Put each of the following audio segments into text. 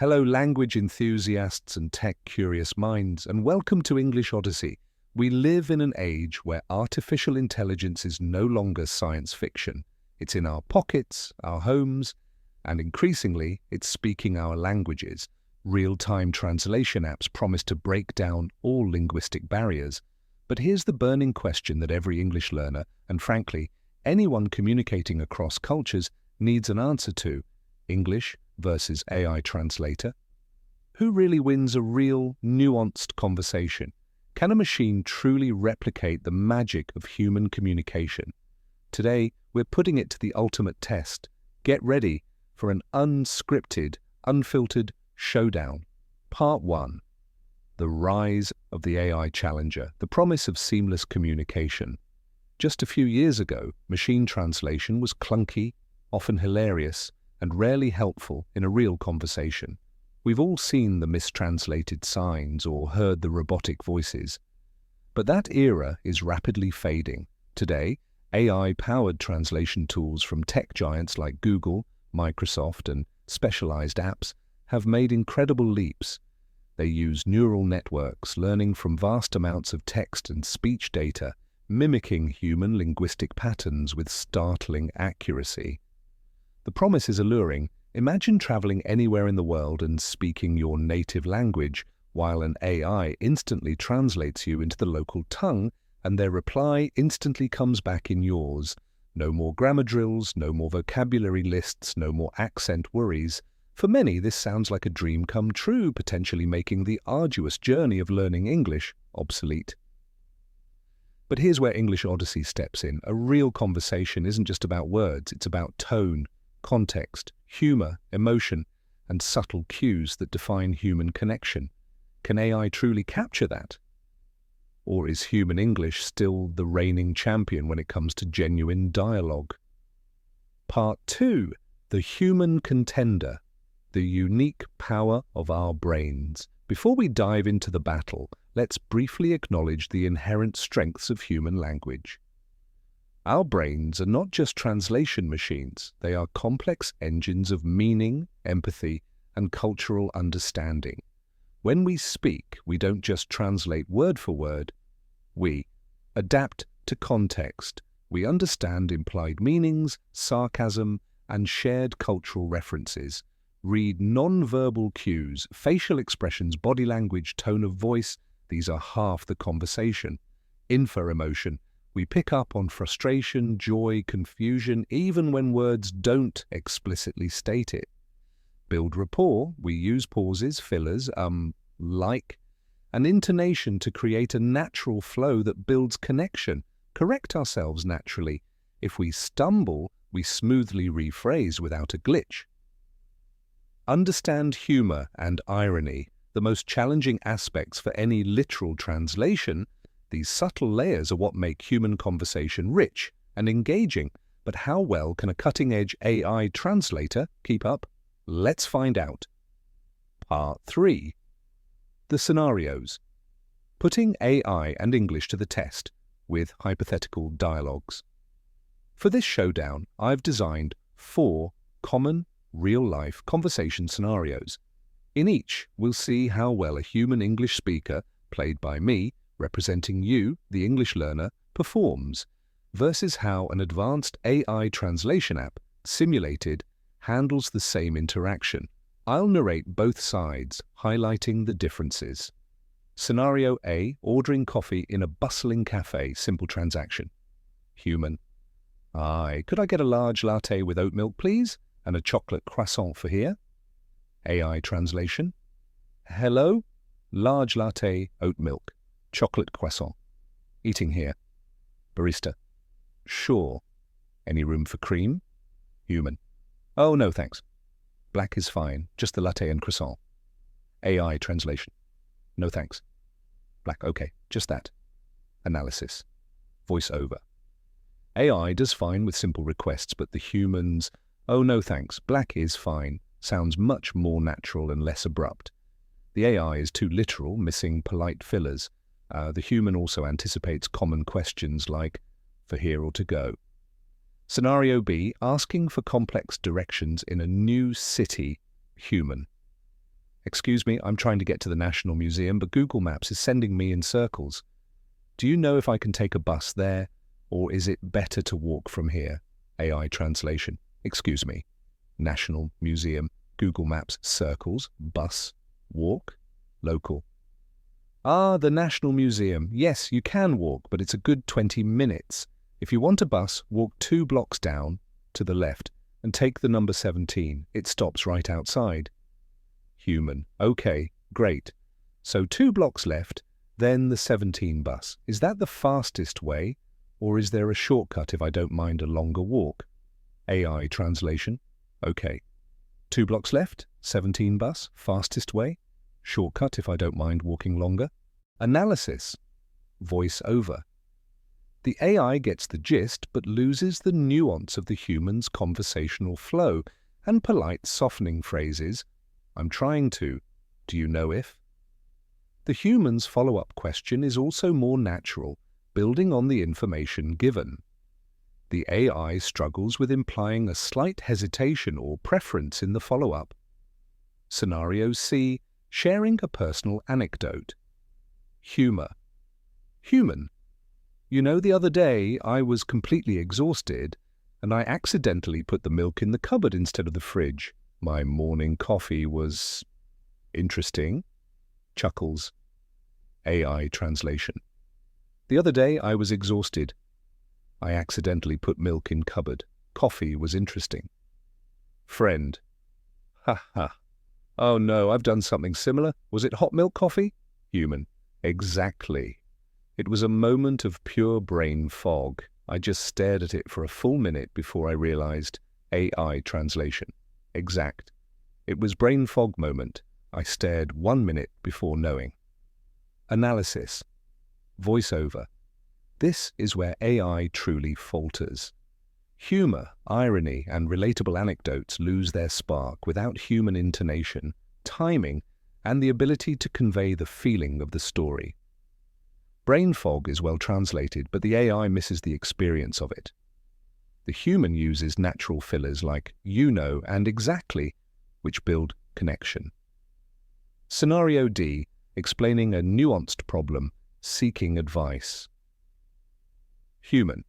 Hello, language enthusiasts and tech-curious minds, and welcome to English Odyssey. We live in an age where artificial intelligence is no longer science fiction. It's in our pockets, our homes, and increasingly, it's speaking our languages. Real-time translation apps promise to break down all linguistic barriers. But here's the burning question that every English learner, and frankly, anyone communicating across cultures, needs an answer to. English versus AI translator? Who really wins a real, nuanced conversation? Can a machine truly replicate the magic of human communication? Today, we're putting it to the ultimate test. Get ready for an unscripted, unfiltered showdown. Part 1. The rise of the AI challenger, the promise of seamless communication. Just a few years ago, machine translation was clunky, often hilarious, and rarely helpful in a real conversation. We've all seen the mistranslated signs or heard the robotic voices. But that era is rapidly fading. Today, AI-powered translation tools from tech giants like Google, Microsoft, and specialized apps have made incredible leaps. They use neural networks, learning from vast amounts of text and speech data, mimicking human linguistic patterns with startling accuracy. The promise is alluring. Imagine traveling anywhere in the world and speaking your native language, while an AI instantly translates you into the local tongue, and their reply instantly comes back in yours. No more grammar drills, no more vocabulary lists, no more accent worries. For many, this sounds like a dream come true, potentially making the arduous journey of learning English obsolete. But here's where English Odyssey steps in. A real conversation isn't just about words, it's about tone, context, humor, emotion, and subtle cues that define human connection. Can AI truly capture that? Or is human English still the reigning champion when it comes to genuine dialogue? Part 2. The human contender. The unique power of our brains. Before we dive into the battle, let's briefly acknowledge the inherent strengths of human language. Our brains are not just translation machines, they are complex engines of meaning, empathy, and cultural understanding. When we speak, we don't just translate word for word, we adapt to context. We understand implied meanings, sarcasm, and shared cultural references. Read non-verbal cues, facial expressions, body language, tone of voice. These are half the conversation. Infer emotion. We pick up on frustration, joy, confusion, even when words don't explicitly state it. Build rapport. We use pauses, fillers, like, and intonation to create a natural flow that builds connection. Correct ourselves naturally. If we stumble, we smoothly rephrase without a glitch. Understand humor and irony, the most challenging aspects for any literal translation. These subtle layers are what make human conversation rich and engaging. But how well can a cutting-edge AI translator keep up? Let's find out. Part 3. The scenarios. Putting AI and English to the test with hypothetical dialogues. For this showdown, I've designed 4 common, real-life conversation scenarios. In each, we'll see how well a human English speaker, played by me, representing you, the English learner, performs, versus how an advanced AI translation app, simulated, handles the same interaction. I'll narrate both sides, highlighting the differences. Scenario A, ordering coffee in a bustling cafe, simple transaction. Human. Aye, could I get a large latte with oat milk, please? And a chocolate croissant for here? AI translation. Hello? Large latte, oat milk. Chocolate croissant. Eating here. Barista. Sure. Any room for cream? Human. Oh, no, thanks. Black is fine, just the latte and croissant. AI translation. No thanks. Black, okay, just that. Analysis. Voice over. AI does fine with simple requests, but the humans, oh no thanks, black is fine, sounds much more natural and less abrupt. The AI is too literal, missing polite fillers. The human also anticipates common questions like, for here or to go. Scenario B, asking for complex directions in a new city, human. Excuse me, I'm trying to get to the National Museum, but Google Maps is sending me in circles. Do you know if I can take a bus there, or is it better to walk from here? AI translation. Excuse me. National Museum, Google Maps, circles, bus, walk, local. Ah, the National Museum. Yes, you can walk, but it's a good 20 minutes. If you want a bus, walk 2 blocks down to the left and take the number 17. It stops right outside. Human. Okay, great. So 2 blocks left, then the 17 bus. Is that the fastest way, or is there a shortcut if I don't mind a longer walk? AI translation. Okay. 2 blocks left, 17 bus, fastest way. Shortcut if I don't mind walking longer. Analysis. Voice over. The AI gets the gist but loses the nuance of the human's conversational flow and polite softening phrases. I'm trying to. Do you know if? The human's follow-up question is also more natural, building on the information given. The AI struggles with implying a slight hesitation or preference in the follow-up. Scenario C. Sharing a personal anecdote. Humor. Human. You know, the other day I was completely exhausted and I accidentally put the milk in the cupboard instead of the fridge. My morning coffee was interesting. Chuckles. AI translation. The other day I was exhausted. I accidentally put milk in cupboard. Coffee was interesting. Friend. Ha ha. Oh no, I've done something similar. Was it hot milk coffee? Human. Exactly. It was a moment of pure brain fog. I just stared at it for a full minute before I realized. AI translation. Exact. It was brain fog moment. I stared 1 minute before knowing. Analysis. Voiceover. This is where AI truly falters. Humor, irony, and relatable anecdotes lose their spark without human intonation, timing, and the ability to convey the feeling of the story. Brain fog is well translated, but the AI misses the experience of it. The human uses natural fillers like you know and exactly, which build connection. Scenario D. Explaining a nuanced problem, seeking advice. Human.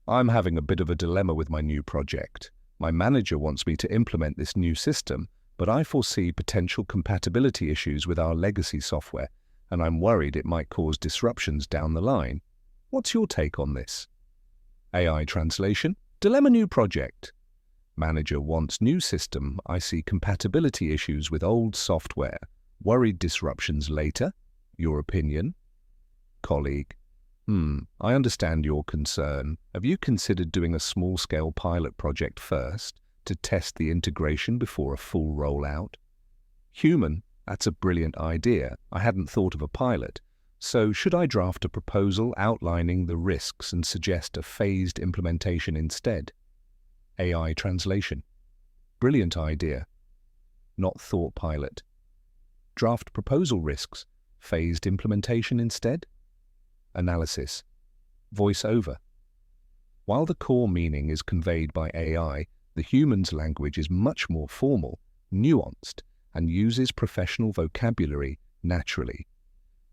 I'm having a bit of a dilemma with my new project. My manager wants me to implement this new system, but I foresee potential compatibility issues with our legacy software, and I'm worried it might cause disruptions down the line. What's your take on this? AI translation. Dilemma new project. Manager wants new system. I see compatibility issues with old software. Worried disruptions later. Your opinion? Colleague. I understand your concern. Have you considered doing a small-scale pilot project first to test the integration before a full rollout? Human. That's a brilliant idea. I hadn't thought of a pilot. So should I draft a proposal outlining the risks and suggest a phased implementation instead? AI translation. Brilliant idea. Not thought pilot. Draft proposal risks. Phased implementation instead? Analysis. Voice over. While the core meaning is conveyed by AI, the human's language is much more formal, nuanced, and uses professional vocabulary naturally.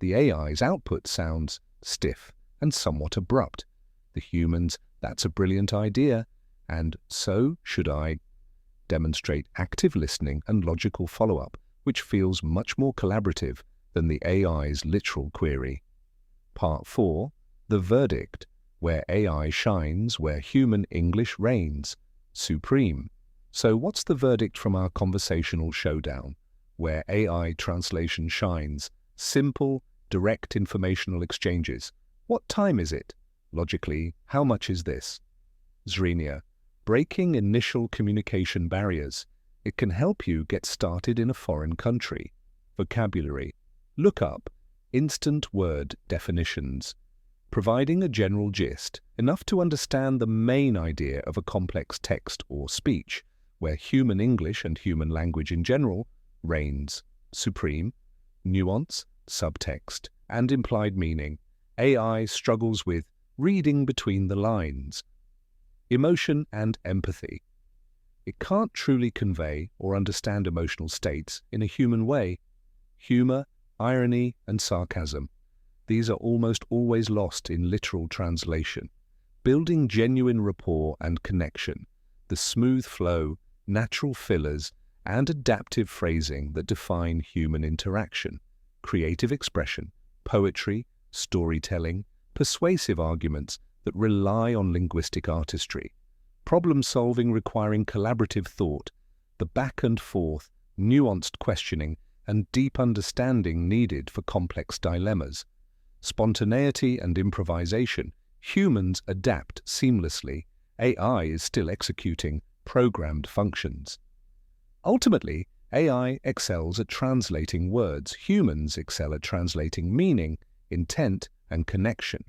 The AI's output sounds stiff and somewhat abrupt. The human's, that's a brilliant idea, and so should I, demonstrate active listening and logical follow-up, which feels much more collaborative than the AI's literal query. Part 4. The verdict, where AI shines, where human English reigns, supreme. So what's the verdict from our conversational showdown, where AI translation shines, simple, direct informational exchanges? What time is it? Logically, how much is this? Zrenia. Breaking initial communication barriers. It can help you get started in a foreign country. Vocabulary. Look up instant word definitions, providing a general gist, enough to understand the main idea of a complex text or speech, where human English and human language in general reigns supreme, nuance, subtext, and implied meaning. AI struggles with reading between the lines. Emotion and empathy. It can't truly convey or understand emotional states in a human way. Humor, irony, and sarcasm. These are almost always lost in literal translation. Building genuine rapport and connection, the smooth flow, natural fillers, and adaptive phrasing that define human interaction, creative expression, poetry, storytelling, persuasive arguments that rely on linguistic artistry, problem-solving requiring collaborative thought, the back and forth, nuanced questioning, and deep understanding needed for complex dilemmas, spontaneity and improvisation. Humans adapt seamlessly. AI is still executing programmed functions. Ultimately, AI excels at translating words. Humans excel at translating meaning, intent, and connection.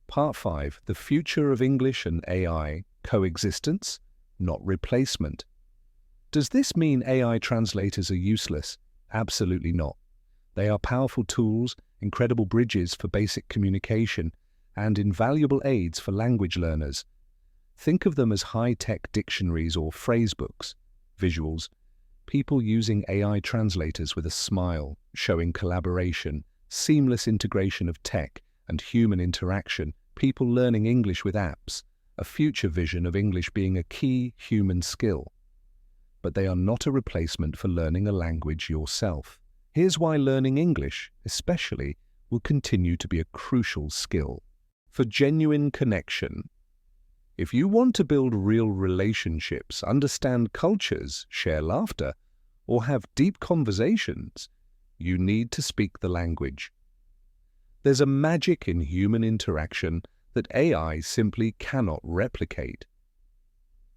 Part 5. The future of English and AI: coexistence, not replacement. Does this mean AI translators are useless? Absolutely not. They are powerful tools, incredible bridges for basic communication, and invaluable aids for language learners. Think of them as high-tech dictionaries or phrasebooks. Visuals. People using AI translators with a smile, showing collaboration, seamless integration of tech and human interaction. People learning English with apps. A future vision of English being a key human skill. But they are not a replacement for learning a language yourself. Here's why learning English, especially, will continue to be a crucial skill. For genuine connection. If you want to build real relationships, understand cultures, share laughter, or have deep conversations, you need to speak the language. There's a magic in human interaction that AI simply cannot replicate.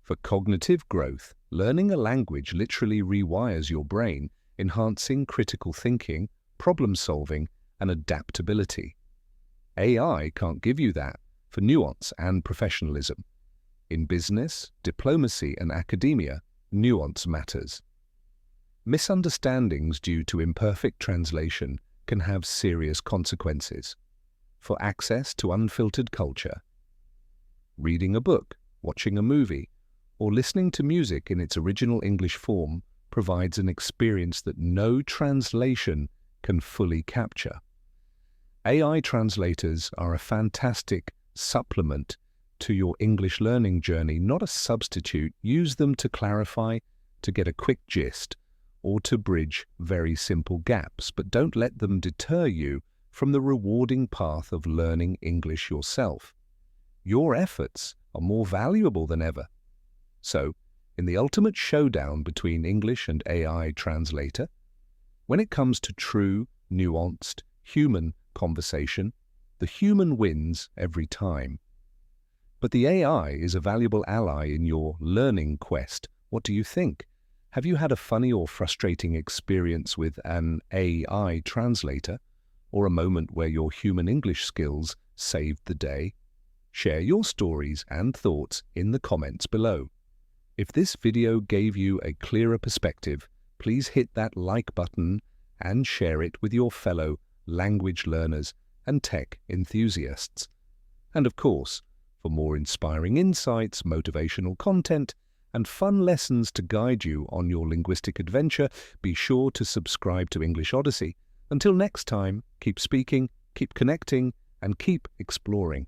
For cognitive growth, learning a language literally rewires your brain, enhancing critical thinking, problem-solving, and adaptability. AI can't give you that for nuance and professionalism. In business, diplomacy, and academia, nuance matters. Misunderstandings due to imperfect translation can have serious consequences. For access to unfiltered culture, reading a book, watching a movie, or listening to music in its original English form provides an experience that no translation can fully capture. AI translators are a fantastic supplement to your English learning journey, not a substitute. Use them to clarify, to get a quick gist, or to bridge very simple gaps, but don't let them deter you from the rewarding path of learning English yourself. Your efforts are more valuable than ever. So, in the ultimate showdown between English and AI translator, when it comes to true, nuanced, human conversation, the human wins every time. But the AI is a valuable ally in your learning quest. What do you think? Have you had a funny or frustrating experience with an AI translator, or a moment where your human English skills saved the day? Share your stories and thoughts in the comments below. If this video gave you a clearer perspective, please hit that like button and share it with your fellow language learners and tech enthusiasts. And of course, for more inspiring insights, motivational content, and fun lessons to guide you on your linguistic adventure, be sure to subscribe to English Odyssey. Until next time, keep speaking, keep connecting, and keep exploring.